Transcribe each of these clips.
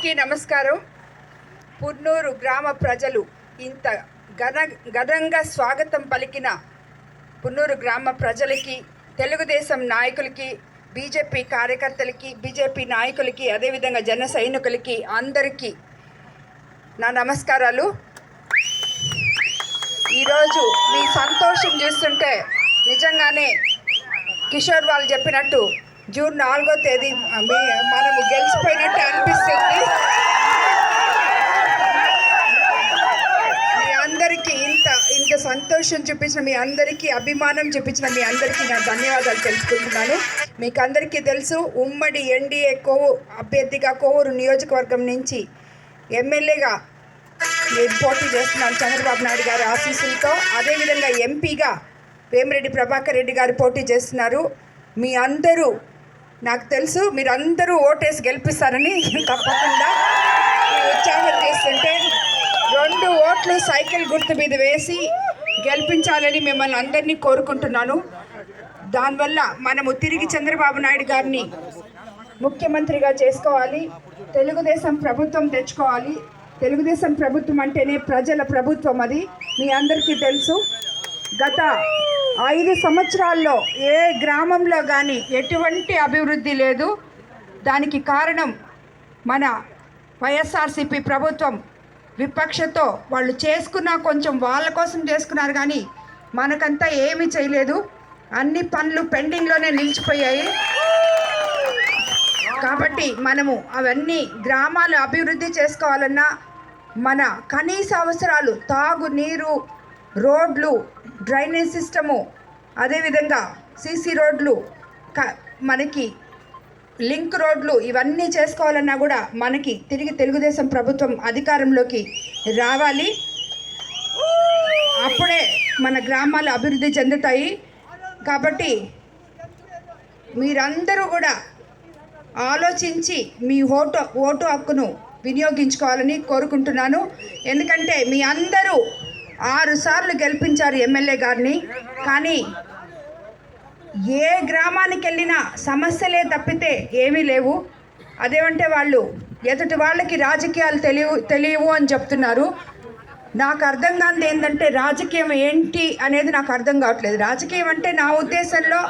అందరికీ నమస్కారం. పున్నూరు గ్రామ ప్రజలు ఇంత ఘనంగా స్వాగతం పలికిన పున్నూరు గ్రామ ప్రజలకి, తెలుగుదేశం నాయకులకి, బీజేపీ కార్యకర్తలకి, బీజేపీ నాయకులకి, అదేవిధంగా జన సైనికులకి అందరికీ నా నమస్కారాలు. ఈరోజు మీ సంతోషం చూస్తుంటే నిజంగానే కిషోర్ వాళ్ళు చెప్పినట్టు జూన్ 4వ తేదీ మనము గెలిచిపోయినట్టు అనిపిస్తుంది. మీ అందరికీ ఇంత సంతోషం చూపించిన మీ అందరికీ, అభిమానం చూపించిన మీ అందరికీ నా ధన్యవాదాలు తెలుసుకుంటున్నాను. మీకు అందరికీ తెలుసు, ఉమ్మడి ఎన్డీఏ అభ్యర్థిగా కోవూరు నియోజకవర్గం నుంచి ఎమ్మెల్యేగా నేను పోటీ చేస్తున్నాను చంద్రబాబు నాయుడు గారి ఆశీస్సులతో. అదేవిధంగా ఎంపీగా వేమిరెడ్డి ప్రభాకర్ రెడ్డి గారు పోటీ చేస్తున్నారు. మీ అందరూ, నాకు తెలుసు మీరందరూ ఓటేసి గెలిపిస్తారని, తప్పకుండా ఉత్సాహం చేస్తుంటే 2 ఓట్లు సైకిల్ గుర్తు మీద వేసి గెలిపించాలని మిమ్మల్ని అందరినీ కోరుకుంటున్నాను. దానివల్ల మనము తిరిగి చంద్రబాబు నాయుడు గారిని ముఖ్యమంత్రిగా చేసుకోవాలి, తెలుగుదేశం ప్రభుత్వం తెచ్చుకోవాలి. తెలుగుదేశం ప్రభుత్వం అంటేనే ప్రజల ప్రభుత్వం. అది మీ అందరికీ తెలుసు. గత 5 సంవత్సరాల్లో ఏ గ్రామంలో కానీ ఎటువంటి అభివృద్ధి లేదు. దానికి కారణం మన వైఎస్ఆర్సీపీ ప్రభుత్వం. విపక్షతో వాళ్ళు చేసుకున్న కొంచెం వాళ్ళ కోసం చేసుకున్నారు, కానీ మనకంతా ఏమీ చేయలేదు. అన్ని పనులు పెండింగ్లోనే నిలిచిపోయాయి. కాబట్టి మనము అవన్నీ గ్రామాలు అభివృద్ధి చేసుకోవాలన్నా మన కనీస అవసరాలు, తాగునీరు, రోడ్లు, డ్రైనేజ్ సిస్టము, అదేవిధంగా సీసీ రోడ్లు, మనకి లింక్ రోడ్లు, ఇవన్నీ చేసుకోవాలన్నా కూడా మనకి తిరిగి తెలుగుదేశం ప్రభుత్వం అధికారంలోకి రావాలి. అప్పుడే మన గ్రామాలు అభివృద్ధి చెందుతాయి. కాబట్టి మీరందరూ కూడా ఆలోచించి మీ ఓటు హక్కును వినియోగించుకోవాలని కోరుకుంటున్నాను. ఎందుకంటే మీ అందరూ 6 సార్లు గెలిపించారు ఎమ్మెల్యే గారిని, కానీ ఏ గ్రామానికి వెళ్ళినా సమస్యలే తప్పితే ఏమీ లేవు. అదేమంటే వాళ్ళు ఎదుటి వాళ్ళకి రాజకీయాలు తెలియవు అని చెప్తున్నారు. నాకు అర్థం కానిది ఏంటంటే రాజకీయం ఏంటి అనేది నాకు అర్థం కావట్లేదు. రాజకీయం అంటే నా ఉద్దేశంలో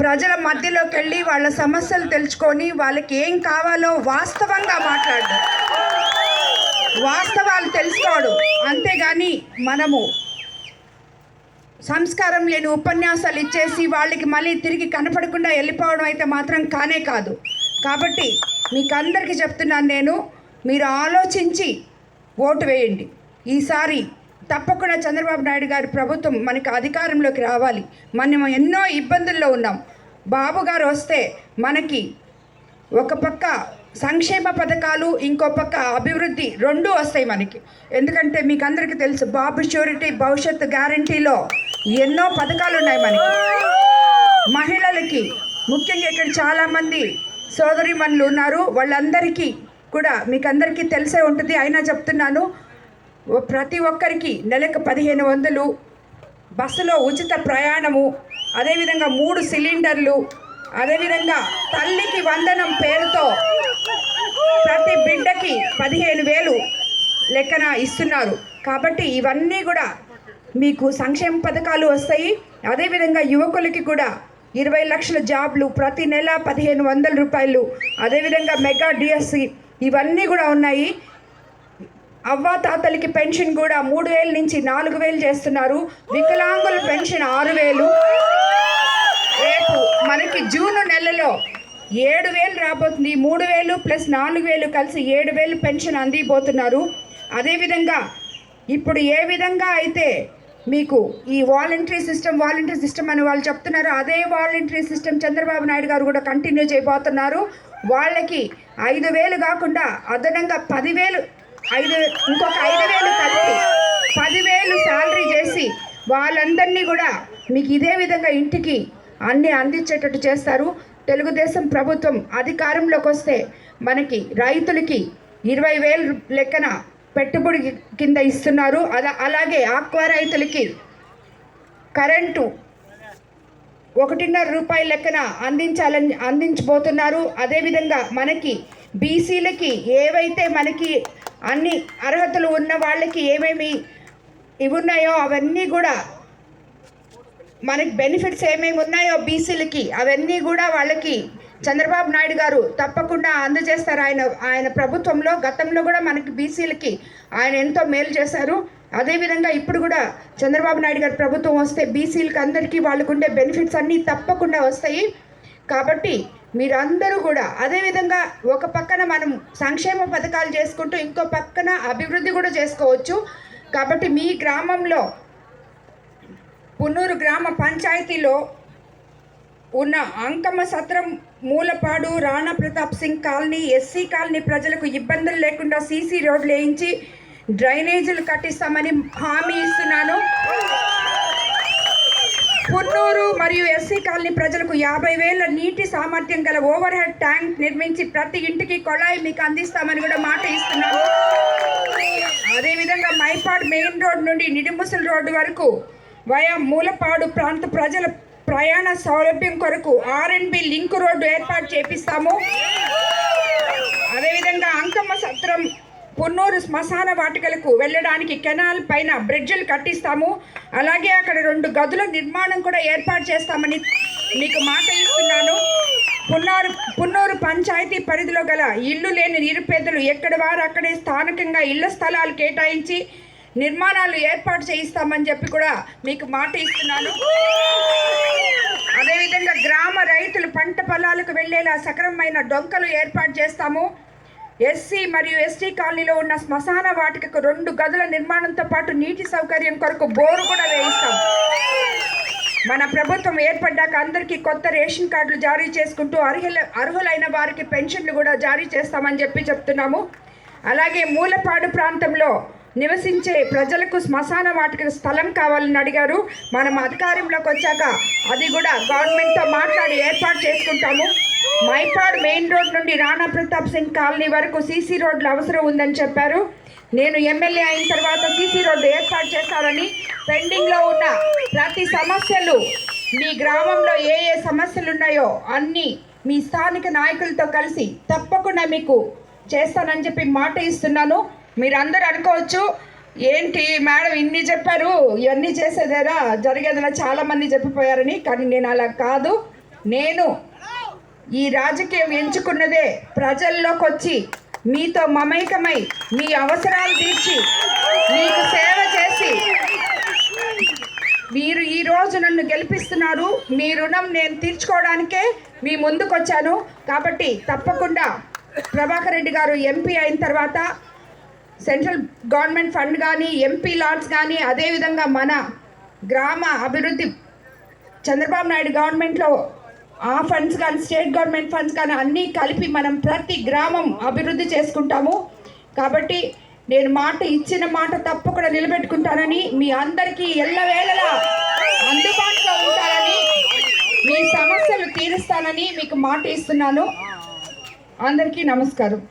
ప్రజల మధ్యలోకి వెళ్ళి వాళ్ళ సమస్యలు తెలుసుకొని వాళ్ళకి ఏం కావాలో వాస్తవంగా మాట్లాడడం, వాస్తవాలు తెలుసుకోవడం. అంతేగాని మనము సంస్కారం లేని ఉపన్యాసాలు ఇచ్చేసి వాళ్ళకి మళ్ళీ తిరిగి కనపడకుండా వెళ్ళిపోవడం అయితే మాత్రం కానే కాదు. కాబట్టి మీకు అందరికీ చెప్తున్నాను నేను, మీరు ఆలోచించి ఓటు వేయండి. ఈసారి తప్పకుండా చంద్రబాబు నాయుడు గారి ప్రభుత్వం మనకి అధికారంలోకి రావాలి. మనం ఎన్నో ఇబ్బందుల్లో ఉన్నాం. బాబు గారు వస్తే మనకి ఒక పక్క సంక్షేమ పథకాలు, ఇంకో పక్క అభివృద్ధి 2 వస్తాయి మనకి. ఎందుకంటే మీకు అందరికీ తెలుసు, బాబు ష్యూరిటీ భవిష్యత్తు గ్యారంటీలో ఎన్నో పథకాలు ఉన్నాయి మనకి. మహిళలకి ముఖ్యంగా ఇక్కడ చాలామంది సోదరీమణులు ఉన్నారు. వాళ్ళందరికీ కూడా మీకు అందరికీ తెలిసే ఉంటుంది, అయినా చెప్తున్నాను. ప్రతి ఒక్కరికి నెలకు 1500, బస్సులో ఉచిత ప్రయాణము, అదేవిధంగా 3 సిలిండర్లు, అదేవిధంగా తల్లికి వందనం పేరుతో ప్రతి బిడ్డకి 15,000 లెక్కన ఇస్తున్నారు. కాబట్టి ఇవన్నీ కూడా మీకు సంక్షేమ పథకాలు వస్తాయి. అదేవిధంగా యువకులకి కూడా 20 లక్షల జాబ్లు, ప్రతి నెల 1500 రూపాయలు, అదేవిధంగా మెగా డిఎస్సి, ఇవన్నీ కూడా ఉన్నాయి. అవ్వాతాతలకి పెన్షన్ కూడా 3,000 నుంచి 4,000 చేస్తున్నారు. వికలాంగుల పెన్షన్ 6,000. రేపు మనకి జూన్ నెలలో 7,000 రాబోతుంది. 3,000 ప్లస్ 4,000 కలిసి 7,000 పెన్షన్ అందిపోతున్నారు. అదేవిధంగా ఇప్పుడు ఏ విధంగా అయితే మీకు ఈ వాలంటరీ సిస్టమ్ అని వాళ్ళు చెప్తున్నారు, అదే వాలంటరీ సిస్టమ్ చంద్రబాబు నాయుడు గారు కూడా కంటిన్యూ చేయబోతున్నారు. వాళ్ళకి 5,000 కాకుండా అదనంగా 10,000, ఇంకొక 5,000 కలిపి 10,000 శాలరీ చేసి వాళ్ళందరినీ కూడా మీకు ఇదే విధంగా ఇంటికి అన్నీ అందించేటట్టు చేస్తారు. తెలుగుదేశం ప్రభుత్వం అధికారంలోకి వస్తే మనకి రైతులకి 20,000 లెక్కన పెట్టుబడి కింద ఇస్తున్నారు. అలాగే ఆక్వా రైతులకి కరెంటు 1.5 రూపాయల లెక్కన అందించబోతున్నారు. అదేవిధంగా మనకి బీసీలకి ఏవైతే మనకి అన్ని అర్హతలు ఉన్న వాళ్ళకి ఏమేమి ఇవి ఉన్నాయో అవన్నీ కూడా మనకి బెనిఫిట్స్ ఏమేమి ఉన్నాయో బీసీలకి అవన్నీ కూడా వాళ్ళకి చంద్రబాబు నాయుడు గారు తప్పకుండా అందజేస్తారు. ఆయన ప్రభుత్వంలో గతంలో కూడా మనకి బీసీలకి ఆయన ఎంతో మేలు చేశారు. అదేవిధంగా ఇప్పుడు కూడా చంద్రబాబు నాయుడు గారి ప్రభుత్వం వస్తే బీసీలకి అందరికీ వాళ్ళకు ఉండే బెనిఫిట్స్ అన్నీ తప్పకుండా వస్తాయి. కాబట్టి మీరందరూ కూడా అదేవిధంగా ఒక పక్కన మనం సంక్షేమ పథకాలు చేసుకుంటూ ఇంకో పక్కన అభివృద్ధి కూడా చేసుకోవచ్చు. కాబట్టి మీ గ్రామంలో పున్నూరు గ్రామ పంచాయతీలో ఉన్న అంకమ్మ సత్రం, Mulapadu, Rana Pratap Singh colony, SC colony ప్రజలకు ఇబ్బందులు లేకుండా సీసీ రోడ్లు వేయించి డ్రైనేజీలు కట్టిస్తామని హామీ ఇస్తున్నాను. పున్నూరు మరియు ఎస్సీ కాలనీ ప్రజలకు 50,000 నీటి సామర్థ్యం గల ఓవర్ హెడ్ ట్యాంక్ నిర్మించి ప్రతి ఇంటికి కొళాయి మీకు అందిస్తామని కూడా మాట ఇస్తున్నాను. అదేవిధంగా మైపాడ్ మెయిన్ రోడ్ నుండి నిడిముసల్ రోడ్డు వరకు వయా మూలపాడు ప్రాంత ప్రజల ప్రయాణ సౌలభ్యం కొరకు R&B లింక్ రోడ్డు ఏర్పాటు చేపిస్తాము. అదేవిధంగా అంకమ్మ సత్రం, పున్నూరు శ్మశాన వాటికలకు వెళ్ళడానికి కెనాల్ పైన బ్రిడ్జిలు కట్టిస్తాము. అలాగే అక్కడ 2 గదుల నిర్మాణం కూడా ఏర్పాటు చేస్తామని మీకు మాట ఇస్తున్నాను. పున్నూరు పంచాయతీ పరిధిలో గల ఇల్లు లేని నిరుపేదలు ఎక్కడ వారు అక్కడే స్థానికంగా ఇళ్ల స్థలాలు కేటాయించి నిర్మాణాలు ఏర్పాటు చేయిస్తామని చెప్పి కూడా మీకు మాట ఇస్తున్నాను. అదేవిధంగా గ్రామ రైతులు పంట పొలాలకు వెళ్ళేలా సక్రమమైన డొంకలు ఏర్పాటు చేస్తాము. ఎస్సీ మరియు ఎస్టీ కాలనీలో ఉన్న శ్మశాన వాటికకు 2 గదుల నిర్మాణంతో పాటు నీటి సౌకర్యం కొరకు బోరు కూడా వేయిస్తాం. మన ప్రభుత్వం ఏర్పడ్డాక అందరికీ కొత్త రేషన్ కార్డులు జారీ చేసుకుంటూ అర్హులైన వారికి పెన్షన్లు కూడా జారీ చేస్తామని చెప్తున్నాము. అలాగే మూలపాడు ప్రాంతంలో నివసించే ప్రజలకు శ్మశాన వాటికి స్థలం కావాలని అడిగారు. మనం అధికారంలోకి వచ్చాక అది కూడా గవర్నమెంట్తో మాట్లాడి ఏర్పాటు చేసుకుంటాము. మైపాడ్ మెయిన్ రోడ్ నుండి రాణా ప్రతాప్ సింగ్ కాలనీ వరకు సీసీ రోడ్లు అవసరం ఉందని చెప్పారు. నేను ఎమ్మెల్యే అయిన తర్వాత సీసీ రోడ్డు ఏర్పాటు చేస్తారని, పెండింగ్లో ఉన్న ప్రతి సమస్యలు మీ గ్రామంలో ఏ సమస్యలు ఉన్నాయో అన్నీ మీ స్థానిక నాయకులతో కలిసి తప్పకుండా మీకు చేస్తానని చెప్పి మాట ఇస్తున్నాను. మీరందరూ అనుకోవచ్చు, ఏంటి మేడం ఇన్ని చెప్పారు, ఇవన్నీ చేసేదేనా జరిగేదేనా చాలామంది చెప్పిపోయారని. కానీ నేను అలా కాదు. నేను ఈ రాజకీయం ఎంచుకున్నదే ప్రజల్లోకి వచ్చి మీతో మమైకమై మీ అవసరాలు తీర్చి మీకు సేవ చేసి, మీరు ఈరోజు నన్ను గెలిపిస్తున్నారు. మీ రుణం నేను తీర్చుకోవడానికే మీ ముందుకు వచ్చాను. కాబట్టి తప్పకుండా ప్రభాకర్ రెడ్డి గారు ఎంపీ అయిన తర్వాత సెంట్రల్ గవర్నమెంట్ ఫండ్ కానీ, ఎంపీ లాట్స్ కానీ, అదేవిధంగా మన గ్రామ అభివృద్ధి చంద్రబాబు నాయుడు గవర్నమెంట్లో ఆ ఫండ్స్ కానీ, స్టేట్ గవర్నమెంట్ ఫండ్స్ కానీ అన్నీ కలిపి మనం ప్రతి గ్రామం అభివృద్ధి చేసుకుంటాము. కాబట్టి నేను ఇచ్చిన మాట తప్పకుండా నిలబెట్టుకుంటానని, మీ అందరికీ ఎల్లవేళలా అందుబాటులో ఉంటానని, మీ సమస్యలు తీరుస్తానని మీకు మాట ఇస్తున్నాను. అందరికీ నమస్కారం.